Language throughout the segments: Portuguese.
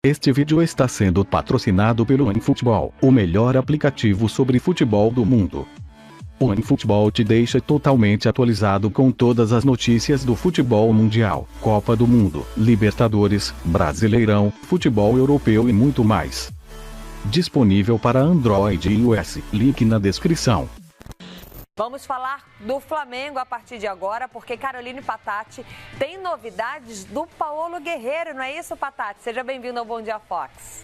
Este vídeo está sendo patrocinado pelo OneFootball, o melhor aplicativo sobre futebol do mundo. O OneFootball te deixa totalmente atualizado com todas as notícias do futebol mundial, Copa do Mundo, Libertadores, Brasileirão, futebol europeu e muito mais. Disponível para Android e iOS, link na descrição. Vamos falar do Flamengo a partir de agora, porque Caroline Patati tem novidades do Paulo Guerreiro, não é isso, Patati? Seja bem-vindo ao Bom Dia Fox.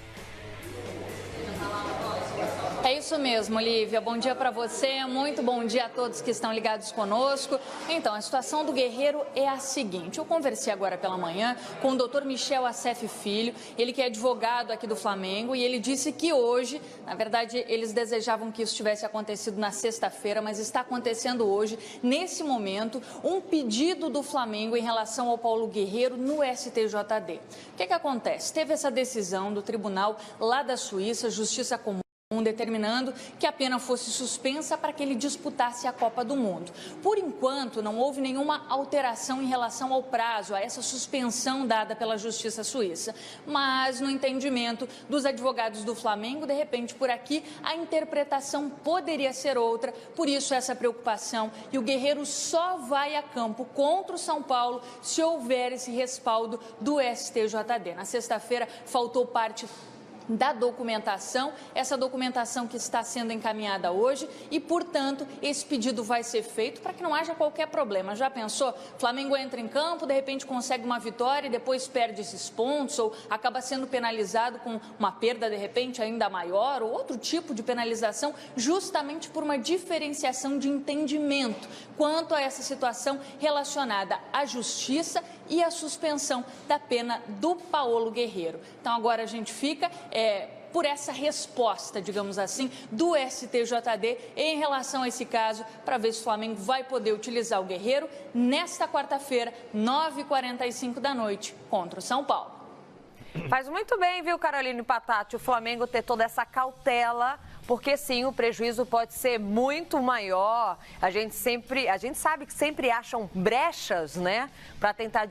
É isso mesmo, Lívia. Bom dia para você, muito bom dia a todos que estão ligados conosco. Então, a situação do Guerreiro é a seguinte. Eu conversei agora pela manhã com o Dr. Michel Assef Filho, ele que é advogado aqui do Flamengo, e ele disse que hoje, na verdade, eles desejavam que isso tivesse acontecido na sexta-feira, mas está acontecendo hoje, nesse momento, um pedido do Flamengo em relação ao Paulo Guerreiro no STJD. O que acontece? Teve essa decisão do tribunal lá da Suíça, Justiça Comum, determinando que a pena fosse suspensa para que ele disputasse a Copa do Mundo. Por enquanto, não houve nenhuma alteração em relação ao prazo, a essa suspensão dada pela Justiça Suíça. Mas, no entendimento dos advogados do Flamengo, de repente, por aqui, a interpretação poderia ser outra, por isso essa preocupação. E o Guerreiro só vai a campo contra o São Paulo se houver esse respaldo do STJD. Na sexta-feira, faltou parte da documentação, essa documentação que está sendo encaminhada hoje e, portanto, esse pedido vai ser feito para que não haja qualquer problema. Já pensou? Flamengo entra em campo, de repente consegue uma vitória e depois perde esses pontos ou acaba sendo penalizado com uma perda, de repente, ainda maior ou outro tipo de penalização, justamente por uma diferenciação de entendimento quanto a essa situação relacionada à justiça e à suspensão da pena do Paulo Guerreiro. Então, agora a gente fica por essa resposta, digamos assim, do STJD em relação a esse caso, para ver se o Flamengo vai poder utilizar o Guerreiro nesta quarta-feira, 9h45 da noite, contra o São Paulo. Faz muito bem, viu, Caroline Patati, o Flamengo ter toda essa cautela, porque sim, o prejuízo pode ser muito maior. A gente sabe que sempre acham brechas, né, para tentar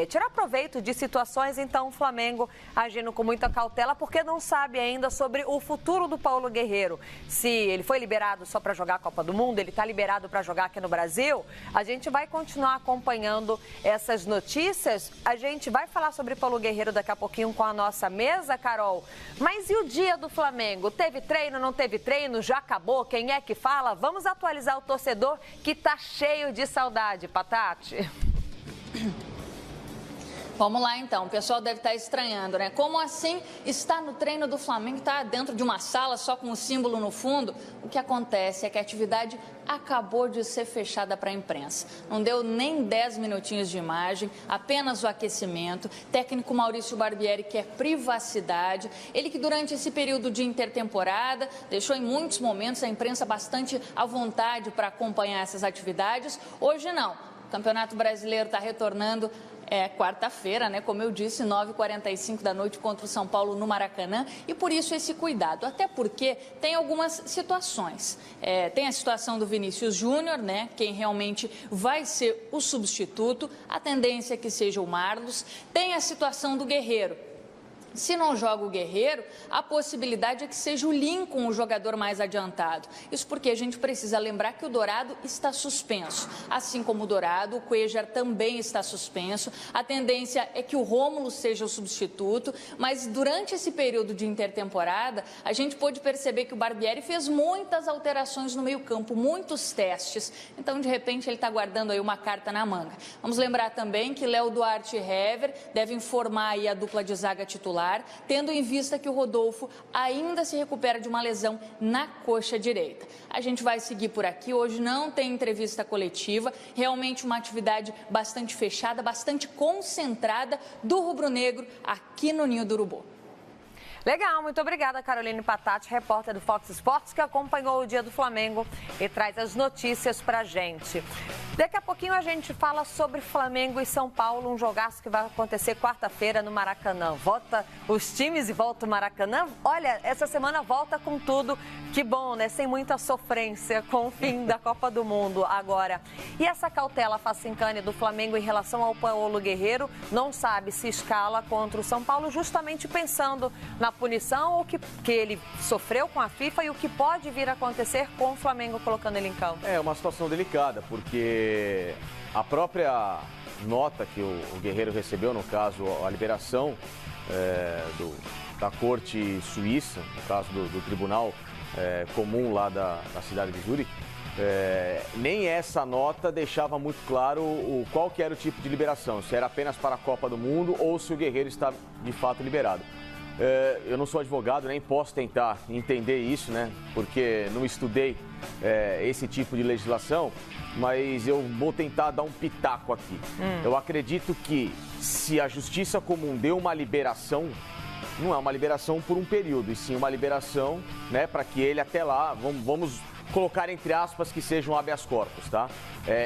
tirar proveito de situações. Então, o Flamengo agindo com muita cautela, porque não sabe ainda sobre o futuro do Paulo Guerreiro. Se ele foi liberado só para jogar a Copa do Mundo, ele está liberado para jogar aqui no Brasil. A gente vai continuar acompanhando essas notícias. A gente vai falar sobre Paulo Guerreiro daqui a pouquinho com a nossa mesa, Carol. Mas e o dia do Flamengo? Teve treino, não teve treino? Já acabou? Quem é que fala? Vamos atualizar o torcedor que tá cheio de saudade, Patati. Vamos lá, então. O pessoal deve estar estranhando, né? Como assim está no treino do Flamengo, está dentro de uma sala só com um símbolo no fundo? O que acontece é que a atividade acabou de ser fechada para a imprensa. Não deu nem 10 minutinhos de imagem, apenas o aquecimento. Técnico Maurício Barbieri quer privacidade. Ele que durante esse período de intertemporada deixou em muitos momentos a imprensa bastante à vontade para acompanhar essas atividades. Hoje não. O Campeonato Brasileiro está retornando quarta-feira, né? Como eu disse, 9h45 da noite contra o São Paulo no Maracanã, e por isso esse cuidado, até porque tem algumas situações. Tem a situação do Vinícius Júnior, né? Quem realmente vai ser o substituto, a tendência é que seja o Marlos. Tem a situação do Guerreiro. Se não joga o Guerreiro, a possibilidade é que seja o Lincoln o jogador mais adiantado. Isso porque a gente precisa lembrar que o Dourado está suspenso. Assim como o Dourado, o Cuéllar também está suspenso. A tendência é que o Rômulo seja o substituto, mas durante esse período de intertemporada, a gente pôde perceber que o Barbieri fez muitas alterações no meio-campo, muitos testes. Então, de repente, ele está guardando aí uma carta na manga. Vamos lembrar também que Léo Duarte e Hever devem formar aí a dupla de zaga titular, tendo em vista que o Rodolfo ainda se recupera de uma lesão na coxa direita. A gente vai seguir por aqui. Hoje não tem entrevista coletiva, realmente uma atividade bastante fechada, bastante concentrada do rubro-negro aqui no Ninho do Urubu. Legal, muito obrigada, Caroline Patati, repórter do Fox Sports, que acompanhou o dia do Flamengo e traz as notícias pra gente. Daqui a pouquinho a gente fala sobre Flamengo e São Paulo, um jogaço que vai acontecer quarta-feira no Maracanã. Volta os times e volta o Maracanã. Olha, essa semana volta com tudo. Que bom, né? Sem muita sofrência com o fim da Copa do Mundo agora. E essa cautela facincane do Flamengo em relação ao Paulo Guerreiro, não sabe se escala contra o São Paulo, justamente pensando na punição que ele sofreu com a FIFA e o que pode vir a acontecer com o Flamengo colocando ele em campo. É uma situação delicada, porque a própria nota que o Guerreiro recebeu, no caso a liberação da corte suíça, no caso do tribunal comum lá da cidade de Zurique, nem essa nota deixava muito claro qual que era o tipo de liberação, se era apenas para a Copa do Mundo ou se o Guerreiro está de fato liberado. Eu não sou advogado, nem posso tentar entender isso, né? Porque não estudei esse tipo de legislação, mas eu vou tentar dar um pitaco aqui. Eu acredito que se a Justiça Comum deu uma liberação, não é uma liberação por um período, e sim uma liberação, né, para que ele até lá, vamos colocar entre aspas que seja um habeas corpus, tá?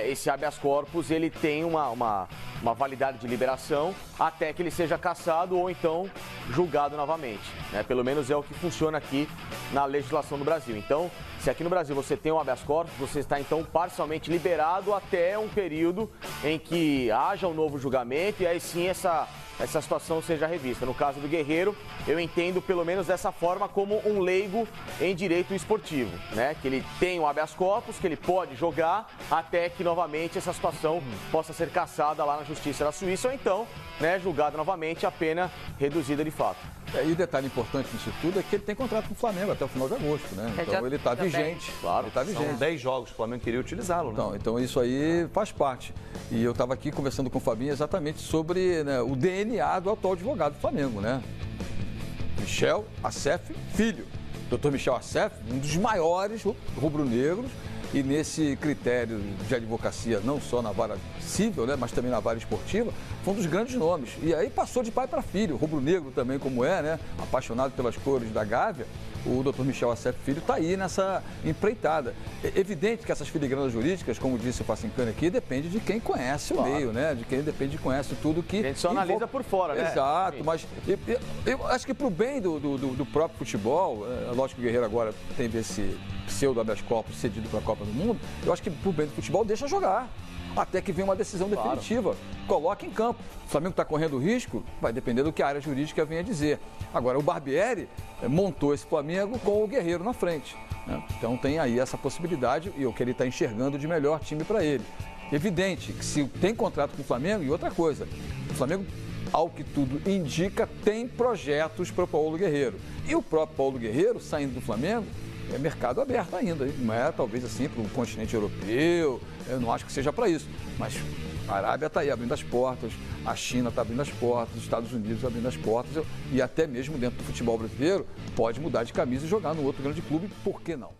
Esse habeas corpus, ele tem uma validade de liberação até que ele seja cassado ou então julgado novamente, né? Pelo menos é o que funciona aqui na legislação do Brasil. Então, se aqui no Brasil você tem um habeas corpus, você está então parcialmente liberado até um período em que haja um novo julgamento e aí sim essa situação seja revista. No caso do Guerreiro, eu entendo pelo menos dessa forma como um leigo em direito esportivo, né? Que ele tem um habeas corpus, que ele pode jogar até que novamente essa situação possa ser cassada lá na Justiça da Suíça ou então, né, julgada novamente, a pena reduzida de fato. E o detalhe importante nisso tudo é que ele tem contrato com o Flamengo até o final de agosto, né? Então ele está vigente. Claro, ele está vigente. São 10 jogos que o Flamengo queria utilizá-lo, né? Então isso aí faz parte. E eu estava aqui conversando com o Fabinho exatamente sobre, né, o DNA do atual advogado do Flamengo, né? Michel Assef Filho. Dr. Michel Assef, um dos maiores rubro-negros, e nesse critério de advocacia, não só na vara civil, né, mas também na vara esportiva, foi um dos grandes nomes. E aí passou de pai para filho, rubro-negro também como né, apaixonado pelas cores da Gávea, o Dr. Michel Assef Filho está aí nessa empreitada. É evidente que essas filigranas jurídicas, como disse o Facincani aqui, depende de quem conhece o meio, né? De quem conhece tudo que... A gente só analisa por fora, né? Exato, mas eu acho que para o bem do próprio futebol, lógico que o Guerreiro agora teve esse pseudo habeas corpus cedido para a Copa do Mundo, eu acho que para o bem do futebol deixa jogar. Até que venha uma decisão definitiva. Coloque em campo. O Flamengo está correndo risco, vai depender do que a área jurídica venha dizer. Agora, o Barbieri montou esse Flamengo com o Guerreiro na frente, né? Então tem aí essa possibilidade e o que ele está enxergando de melhor time para ele. Evidente que se tem contrato com o Flamengo, e outra coisa, o Flamengo, ao que tudo indica, tem projetos para o Paulo Guerreiro. E o próprio Paulo Guerreiro, saindo do Flamengo, é mercado aberto ainda, não é talvez assim para o continente europeu, eu não acho que seja para isso, mas a Arábia está aí abrindo as portas, a China está abrindo as portas, os Estados Unidos abrindo as portas e até mesmo dentro do futebol brasileiro pode mudar de camisa e jogar no outro grande clube, por que não?